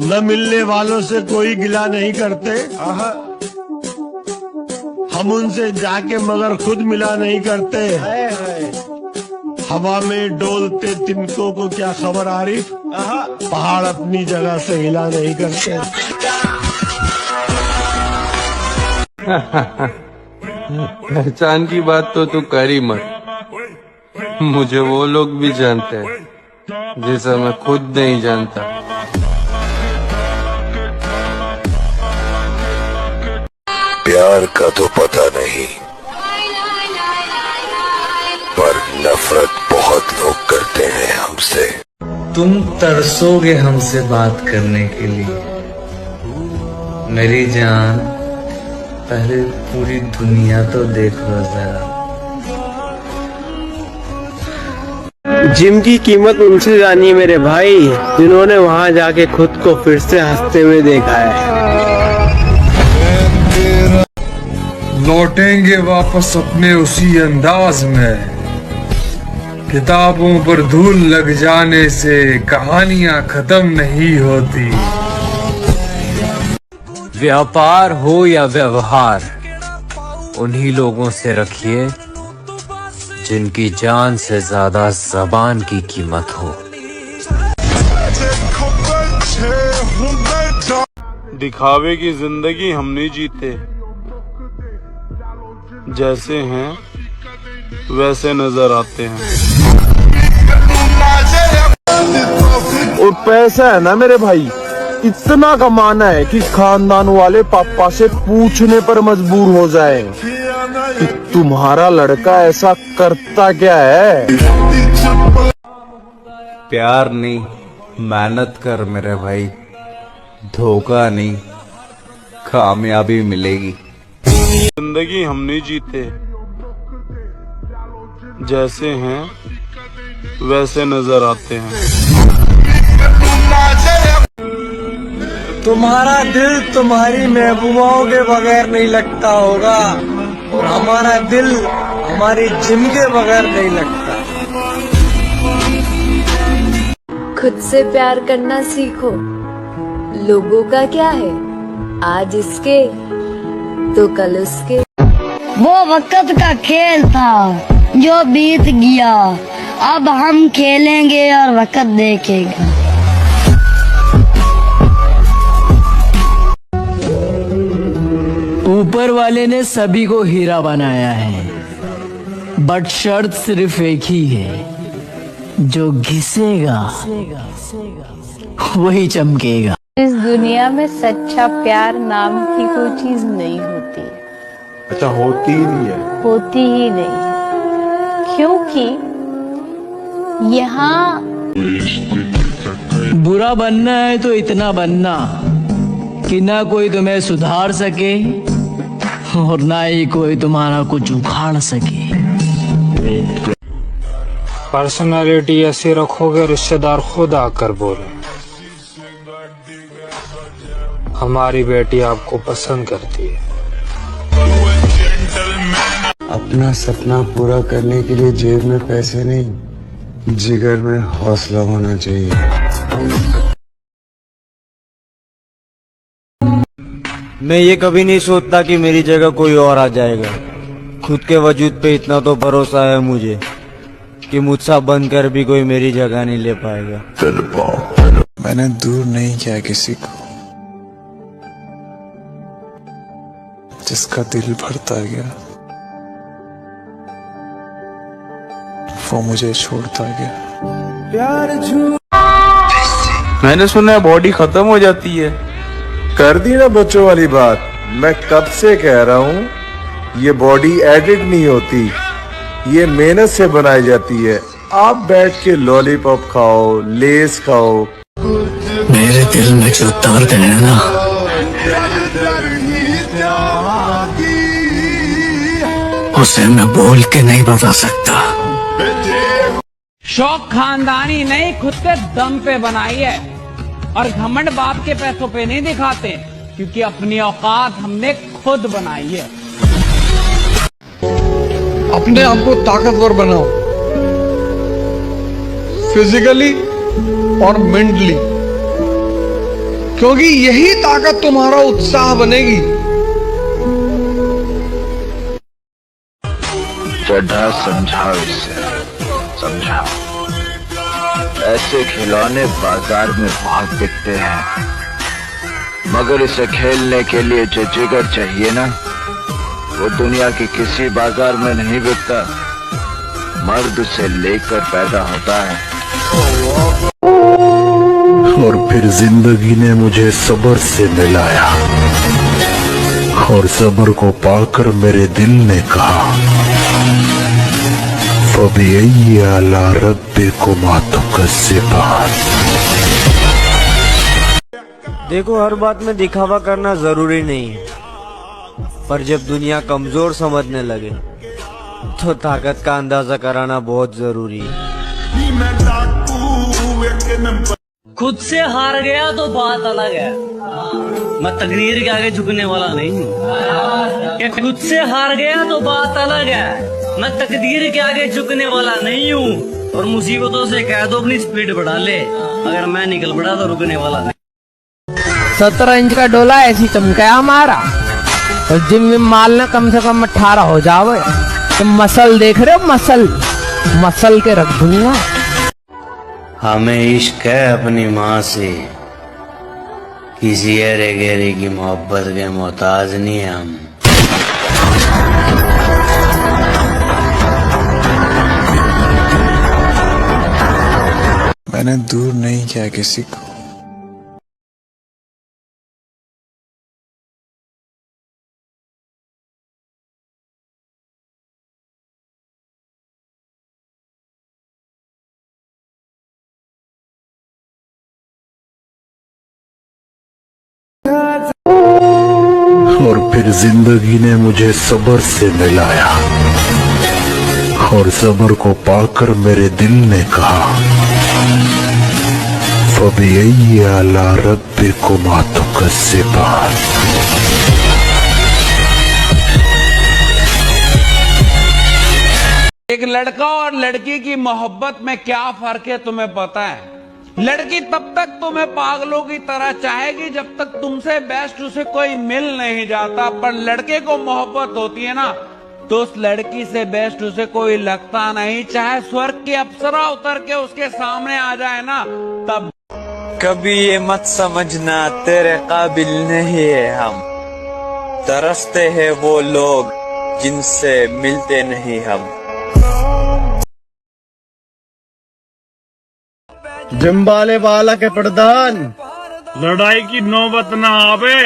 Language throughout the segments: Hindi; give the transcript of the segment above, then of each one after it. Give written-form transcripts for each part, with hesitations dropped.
न मिलने वालों से कोई गिला नहीं करते, हम उनसे जाके मगर खुद मिला नहीं करते। हवा में डोलते तिनकों को क्या खबर आरिफ, पहाड़ अपनी जगह से हिला नहीं करते। पहचान की बात तो तू कर ही मत, मुझे वो लोग भी जानते हैं जैसा मैं खुद नहीं जानता। प्यार का तो पता नहीं, पर नफरत बहुत लोग करते हैं हमसे। तुम तरसोगे हमसे बात करने के लिए मेरी जान, पहले पूरी दुनिया तो देख लो जरा। जिम की कीमत उनसे जानिए मेरे भाई, जिन्होंने वहां जाके खुद को फिर से हंसते हुए देखा है। लौटेंगे वापस अपने उसी अंदाज में, किताबों पर धूल लग जाने से कहानियां खत्म नहीं होती। व्यापार हो या व्यवहार, उन्हीं लोगों से रखिए जिनकी जान से ज्यादा ज़बान की कीमत हो। दिखावे की जिंदगी हम नहीं जीते, जैसे हैं वैसे नजर आते हैं। और पैसा है ना मेरे भाई, इतना कमाना है कि खानदान वाले पापा से पूछने पर मजबूर हो जाए कि तुम्हारा लड़का ऐसा करता क्या है। प्यार नहीं, मेहनत कर मेरे भाई, धोखा नहीं, कामयाबी मिलेगी। जिंदगी हम नहीं जीते, जैसे हैं वैसे नजर आते हैं। तुम्हारा दिल तुम्हारी महबूबाओं के बगैर नहीं लगता होगा, और हमारा दिल हमारी जिम के बगैर नहीं लगता। खुद से प्यार करना सीखो, लोगों का क्या है, आज इसके तो कल उसके। वो वक्त का खेल था जो बीत गया, अब हम खेलेंगे और वक्त देखेगा। ऊपर वाले ने सभी को हीरा बनाया है, बट शर्त सिर्फ एक ही है, जो घिसेगा वही चमकेगा। इस दुनिया में सच्चा प्यार नाम की कोई चीज नहीं होती। अच्छा, होती ही नहीं है? होती ही नहीं, क्योंकि यहाँ बुरा बनना है तो इतना बनना कि ना कोई तुम्हें सुधार सके और ना ही कोई तुम्हारा कुछ उखाड़ सके। पर्सनालिटी ऐसी रखोगे रिश्तेदार खुद आकर बोले हमारी बेटी आपको पसंद करती है। अपना सपना पूरा करने के लिए जेब में पैसे नहीं, जिगर में हौसला होना चाहिए। मैं ये कभी नहीं सोचता कि मेरी जगह कोई और आ जाएगा। खुद के वजूद पे इतना तो भरोसा है मुझे कि मुझसे बनकर भी कोई मेरी जगह नहीं ले पाएगा। मैंने दूर नहीं किया किसी को, जिसका दिल भरता गया वो मुझे छोड़ता गया। प्यार झूठ। मैंने सुना है बॉडी खत्म हो जाती है। कर दी ना बच्चों वाली बात। मैं कब से कह रहा हूँ, ये बॉडी एडिट नहीं होती, ये मेहनत से बनाई जाती है। आप बैठ के लॉलीपॉप खाओ, लेस खाओ। मेरे दिल में जो दर्द है ना, उसे मैं बोल के नहीं बता सकता। शौक खानदानी नहीं, खुद के दम पे बनाई है, और घमंड बाप के पैसों पे नहीं दिखाते, क्योंकि अपनी औकात हमने खुद बनाई है। अपने आप को ताकतवर बनाओ, फिजिकली और मेंटली। क्योंकि यही ताकत तुम्हारा उत्साह बनेगी। चड्ढा समझाओ इसे, समझाओ। ऐसे खिलौने बाजार में बहुत बिकते हैं, मगर इसे खेलने के लिए जो जिगर चाहिए ना, वो दुनिया के किसी बाजार में नहीं बिकता। मर्द उसे लेकर पैदा होता है। और फिर जिंदगी ने मुझे सब्र से मिलाया, और सब्र को पाकर मेरे दिल ने कहा, फबिअय्यि आला रब्बिकुमा तुकज़्ज़िबान। देखो, हर बात में दिखावा करना जरूरी नहीं है, पर जब दुनिया कमजोर समझने लगे तो ताकत का अंदाजा कराना बहुत जरूरी है। खुद से हार गया तो बात अलग है, मैं तकदीर के आगे झुकने वाला नहीं हूँ। खुद से हार गया तो बात अलग है, मैं तकदीर के आगे झुकने वाला नहीं हूँ। और मुसीबतों से कह दो अपनी स्पीड बढ़ा ले, अगर मैं निकल पड़ा तो रुकने वाला नहीं। 17 इंच का डोला ऐसी चमकाया हमारा, और जिम में मालना कम से कम 18 हो जावे। तुम मसल देख रहे हो, मसल के रख दूंगा। हमें इश्क है अपनी माँ से, किसी अरे गहरे की मोहब्बत के मोहताज नहीं है हम। मैंने दूर नहीं किया किसी को, और फिर जिंदगी ने मुझे सब्र से मिलाया, और सब्र को पाकर मेरे दिल ने कहा, फबिअय्यि आला रब्बिकुमा तुकज़्ज़िबान। एक लड़का और लड़की की मोहब्बत में क्या फर्क है तुम्हें पता है? लड़की तब तक तुम्हें पागलों की तरह चाहेगी जब तक तुमसे बेस्ट उसे कोई मिल नहीं जाता, पर लड़के को मोहब्बत होती है ना, तो उस लड़की से बेस्ट उसे कोई लगता नहीं, चाहे स्वर्ग की अप्सरा उतर के उसके सामने आ जाए ना तब। कभी ये मत समझना तेरे काबिल नहीं है हम, तरसते हैं वो लोग जिनसे मिलते नहीं हम। जिम्बाले वाला के प्रधान, लड़ाई की नौबत ना आवे,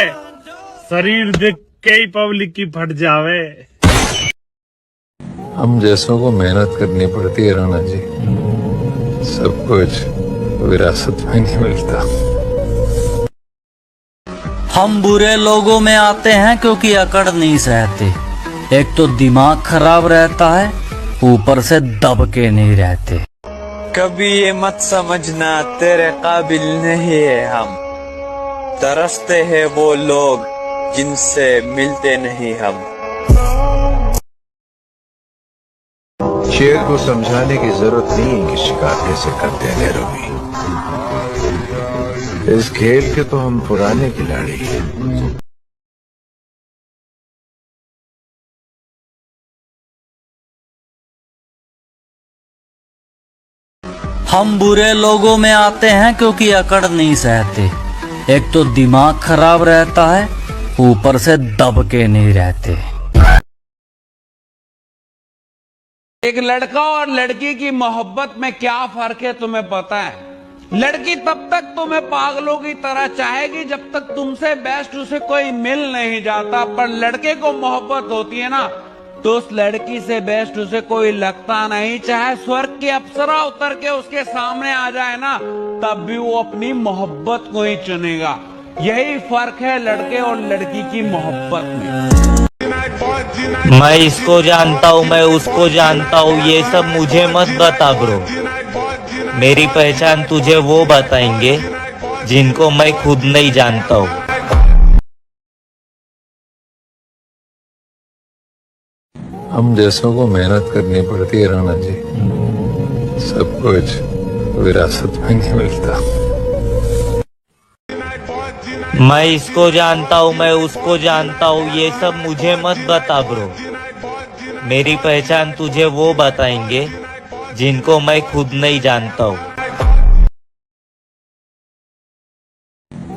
शरीर देख के ही पब्लिक की फट जावे। हम जैसों को मेहनत करनी पड़ती है राणा जी, सब कुछ विरासत में नहीं मिलता। हम बुरे लोगों में आते हैं क्योंकि अकड़ नहीं सहते। एक तो दिमाग खराब रहता है, ऊपर से दब के नहीं रहते। कभी ये मत समझना तेरे काबिल नहीं है हम, तरसते हैं वो लोग जिनसे मिलते नहीं हम। शेर को समझाने की जरूरत नहीं है कि शिकार कैसे करते हैं रवि। इस खेल के तो हम पुराने खिलाड़ी हैं। हम बुरे लोगों में आते हैं क्योंकि अकड़ नहीं सहते। एक तो दिमाग खराब रहता है, ऊपर से दब के नहीं रहते। एक लड़का और लड़की की मोहब्बत में क्या फर्क है तुम्हें पता है? लड़की तब तक तुम्हें पागलों की तरह चाहेगी जब तक तुमसे बेस्ट उसे कोई मिल नहीं जाता, पर लड़के को मोहब्बत होती है ना, तो उस लड़की से बेस्ट उसे कोई लगता नहीं, चाहे स्वर्ग की अप्सरा उतर के उसके सामने आ जाए ना तब भी वो अपनी मोहब्बत को ही चुनेगा। यही फर्क है लड़के और लड़की की मोहब्बत में। मैं इसको जानता हूँ, मैं उसको जानता हूँ, ये सब मुझे मत बता ब्रो। मेरी पहचान तुझे वो बताएंगे जिनको मैं खुद नहीं जानता हूँ। हम जैसों को मेहनत करनी पड़ती है राणा जी, सब कुछ विरासत में नहीं मिलता। मैं इसको जानता हूँ, मैं उसको जानता हूँ, ये सब मुझे मत बता ब्रो। मेरी पहचान तुझे वो बताएंगे जिनको मैं खुद नहीं जानता हूँ।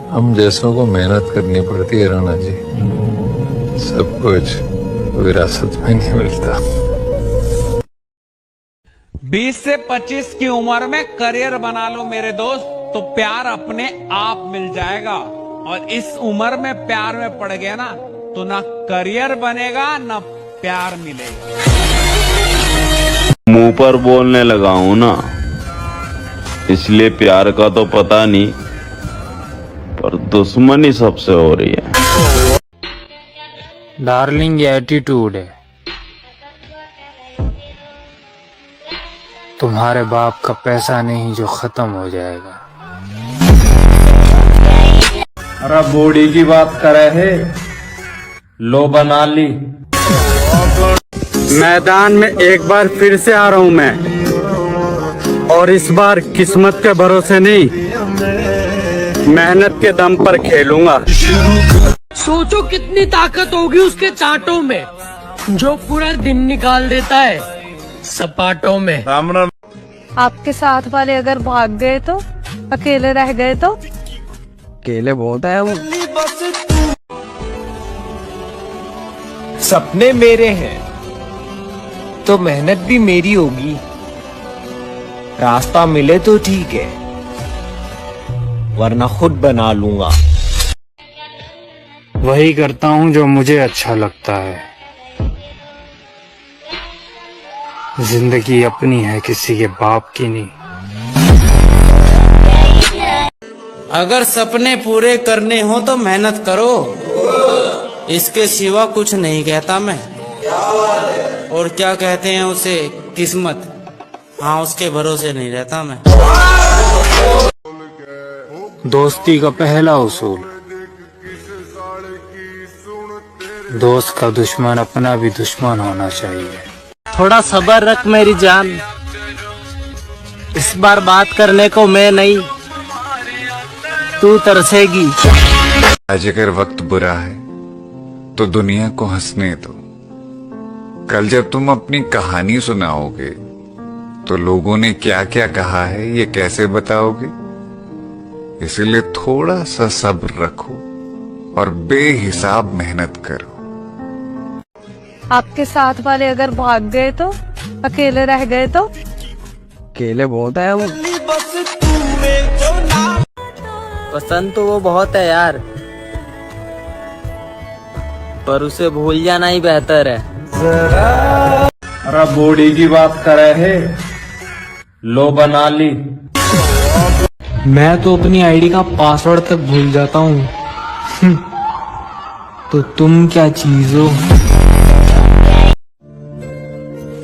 हम जैसों को मेहनत करनी पड़ती है राणा जी, सब कुछ विरासत में नहीं मिलता। 20 से 25 की उम्र में करियर बना लो मेरे दोस्त, तो प्यार अपने आप मिल जाएगा। और इस उम्र में प्यार में पड़ गया ना, तो ना करियर बनेगा ना प्यार मिलेगा। मुंह पर बोलने लगा हूं ना, इसलिए प्यार का तो पता नहीं, पर दुश्मनी सबसे हो रही है। डार्लिंग ये एटीट्यूड है। तुम्हारे बाप का पैसा नहीं जो खत्म हो जाएगा। अरे बॉडी की बात करे है, लो बना ली। मैदान में एक बार फिर से आ रहा हूं मैं, और इस बार किस्मत के भरोसे नहीं, मेहनत के दम पर खेलूंगा। सोचो कितनी ताकत होगी उसके चांटों में, जो पूरा दिन निकाल देता है सपाटों में। राम राम। आपके साथ वाले अगर भाग गए तो, अकेले रह गए तो? अकेले बोलता है वो। सपने मेरे हैं तो मेहनत भी मेरी होगी। रास्ता मिले तो ठीक है, वरना खुद बना लूंगा। वही करता हूँ जो मुझे अच्छा लगता है। जिंदगी अपनी है, किसी के बाप की नहीं। अगर सपने पूरे करने हो तो मेहनत करो, इसके सिवा कुछ नहीं कहता मैं। और क्या कहते हैं उसे, किस्मत, हाँ उसके भरोसे नहीं रहता मैं। दोस्ती का पहला उसूल, दोस्त का दुश्मन अपना भी दुश्मन होना चाहिए। थोड़ा सब्र रख मेरी जान, इस बार बात करने को मैं नहीं, तू तरसेगी। आज अगर वक्त बुरा है तो दुनिया को हंसने दो। कल जब तुम अपनी कहानी सुनाओगे तो लोगों ने क्या क्या कहा है ये कैसे बताओगे। इसीलिए थोड़ा सा सब्र रखो और बेहिसाब मेहनत करो। आपके साथ वाले अगर भाग गए तो, अकेले रह गए तो? अकेले बोलता है वो। पसंद तो वो बहुत है यार, पर उसे भूल जाना ही बेहतर है। अरे बॉडी की बात करे है, लो बना ली। मैं तो अपनी आईडी का पासवर्ड तक भूल जाता हूँ, तो तुम क्या चीज हो।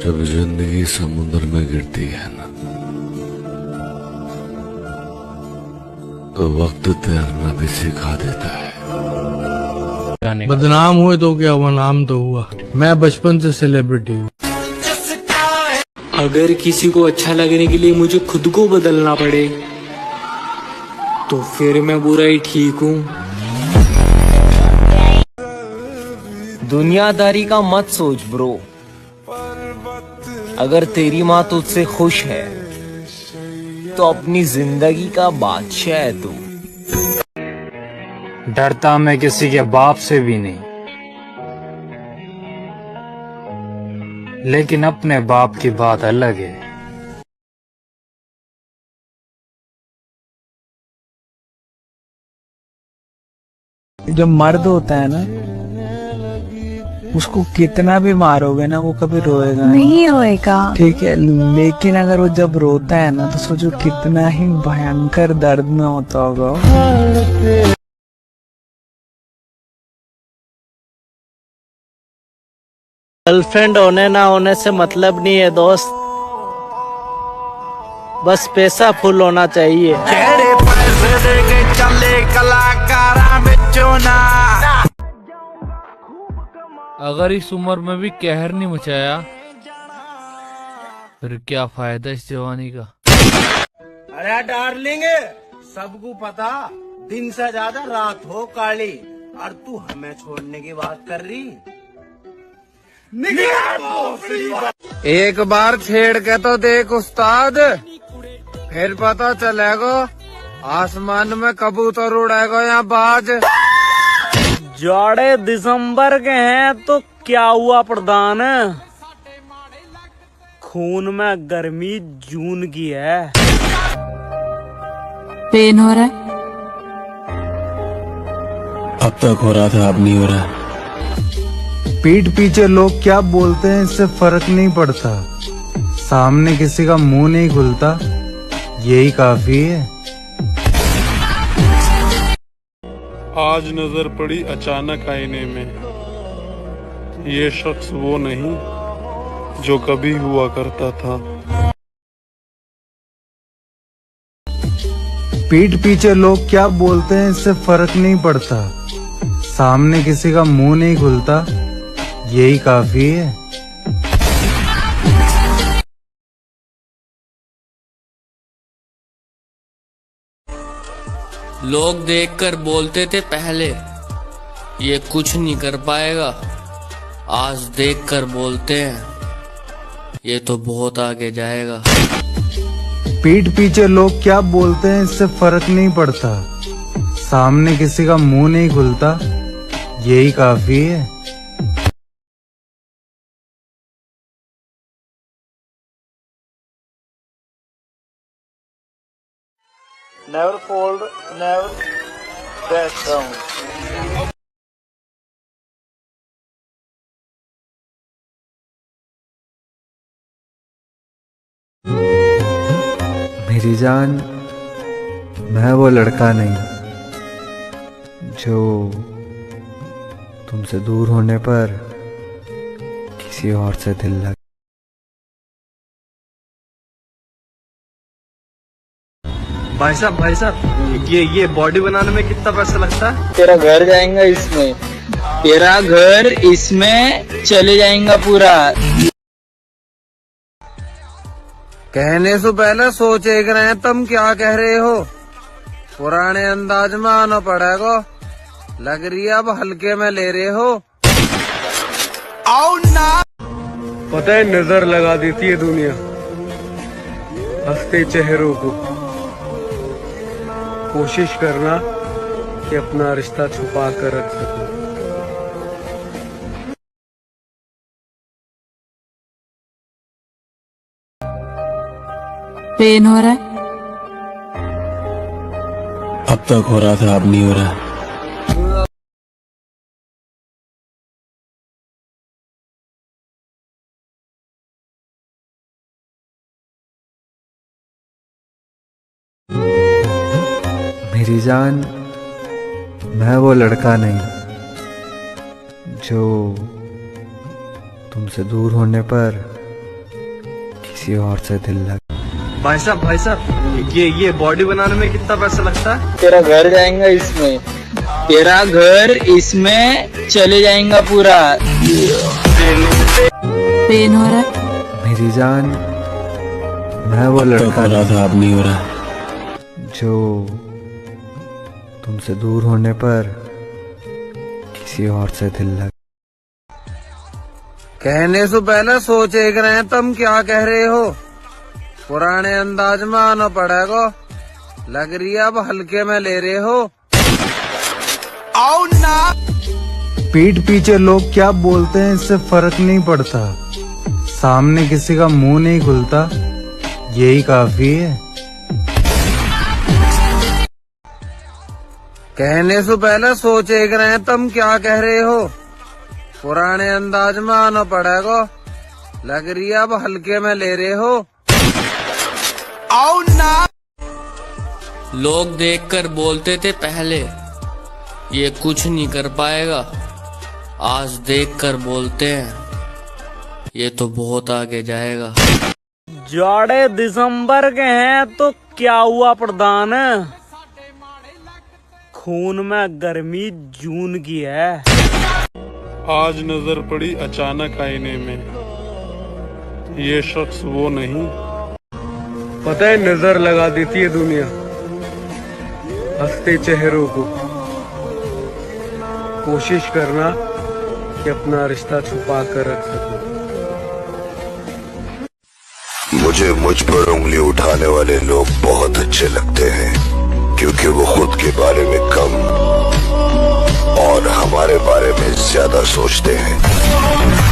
जब जिंदगी समुद्र में गिरती है ना, तो वक्त तैरना भी सिखा देता है। बदनाम हुए तो क्या हुआ, नाम तो हुआ। मैं बचपन से सेलिब्रिटी हूँ। अगर किसी को अच्छा लगने के लिए मुझे खुद को बदलना पड़े तो फिर मैं बुरा ही ठीक हूँ। दुनियादारी का मत सोच ब्रो। अगर तेरी माँ तुझसे खुश है तो अपनी जिंदगी का बादशाह है तू। डरता मैं किसी के बाप से भी नहीं, लेकिन अपने बाप की बात अलग है। जो मर्द होता है ना, उसको कितना भी मारोगे ना वो कभी रोएगा नहीं रोएगा। ठीक है, लेकिन अगर वो जब रोता है ना तो सोचो कितना ही भयंकर दर्द में होता होगा। गर्लफ्रेंड होने ना होने से मतलब नहीं है दोस्त, बस पैसा फुल होना चाहिए। अगर इस उम्र में भी कहर नहीं मचाया, फिर क्या फायदा इस जवानी का। अरे डार्लिंग, सबको पता दिन से ज्यादा रात हो काली और तू हमें छोड़ने की बात कर रही। एक बार छेड़ के तो देख उस्ताद, फिर पता चलेगा आसमान में कबूतर उड़ेगा या बाज। जाड़े दिसंबर के हैं तो क्या हुआ प्रधान, खून में गर्मी जून की है। पेन हो रहा है? अब तक हो रहा था, अब नहीं हो रहा। पीठ पीछे लोग क्या बोलते हैं इससे फर्क नहीं पड़ता, सामने किसी का मुंह नहीं खुलता, यही काफी है। आज नजर पड़ी अचानक आईने में, ये शख्स वो नहीं जो कभी हुआ करता था। पीठ पीछे लोग क्या बोलते हैं इससे फर्क नहीं पड़ता, सामने किसी का मुंह नहीं खुलता, यही काफी है। लोग देखकर बोलते थे पहले ये कुछ नहीं कर पाएगा, आज देखकर बोलते हैं ये तो बहुत आगे जाएगा। पीठ पीछे लोग क्या बोलते हैं इससे फर्क नहीं पड़ता, सामने किसी का मुंह नहीं खुलता, यही काफी है। Never fold, never back down. मेरी जान, मैं वो लड़का नहीं जो तुमसे दूर होने पर किसी और से दिल लगा। भाई साहब ये बॉडी बनाने में कितना पैसा लगता है? तेरा घर जाएगा इसमें, तेरा घर इसमें चले जाएगा पूरा। कहने से पहले सोच एक रहे तुम क्या कह रहे हो, पुराने अंदाज में आना पड़ेगा, लग रही है अब हल्के में ले रहे हो। आओ ना, पता है नजर लगा देती है दुनिया हंसते चेहरों को, कोशिश करना कि अपना रिश्ता छुपा कर रख सकूं। पेन हो रहा है? अब तक हो रहा था, अब नहीं हो रहा। मेरी जान, मैं वो लड़का नहीं जो तुमसे दूर होने पर किसी और से दिल लगा। भाई साहब ये बॉडी बनाने में कितना पैसा लगता है? तेरा घर जाएगा इसमें, तेरा घर इसमें चले जाएगा पूरा। पेन हो रहा है? मेरी जान, मैं वो लड़का था, अब नहीं हो रहा, जो तुमसे दूर होने पर किसी और से दिल लगा। कहने से पहले सोच एक रहे तुम क्या कह रहे हो, पुराने अंदाज में आना पड़ेगा, लग रही है अब हल्के में ले रहे हो। आओ ना, पीठ पीछे लोग क्या बोलते हैं इससे फर्क नहीं पड़ता, सामने किसी का मुंह नहीं खुलता, यही काफी है। कहने से पहले सोच एक रहे तुम क्या कह रहे हो, पुराने अंदाज में आना पड़ेगा, लग रही है अब हल्के में ले रहे हो। आओ ना, लोग देखकर बोलते थे पहले ये कुछ नहीं कर पाएगा, आज देखकर बोलते हैं ये तो बहुत आगे जाएगा। जाड़े दिसंबर के हैं तो क्या हुआ प्रधान, खून में गर्मी जून की है। आज नजर पड़ी अचानक आईने में, ये शख्स वो नहीं, पता है नजर लगा देती है दुनिया हंसते चेहरों को। कोशिश करना कि अपना रिश्ता छुपा कर रख सकूं। मुझे मुझ पर उंगली उठाने वाले लोग बहुत अच्छे लगते हैं, क्योंकि वो खुद के बारे में कम और हमारे बारे में ज्यादा सोचते हैं।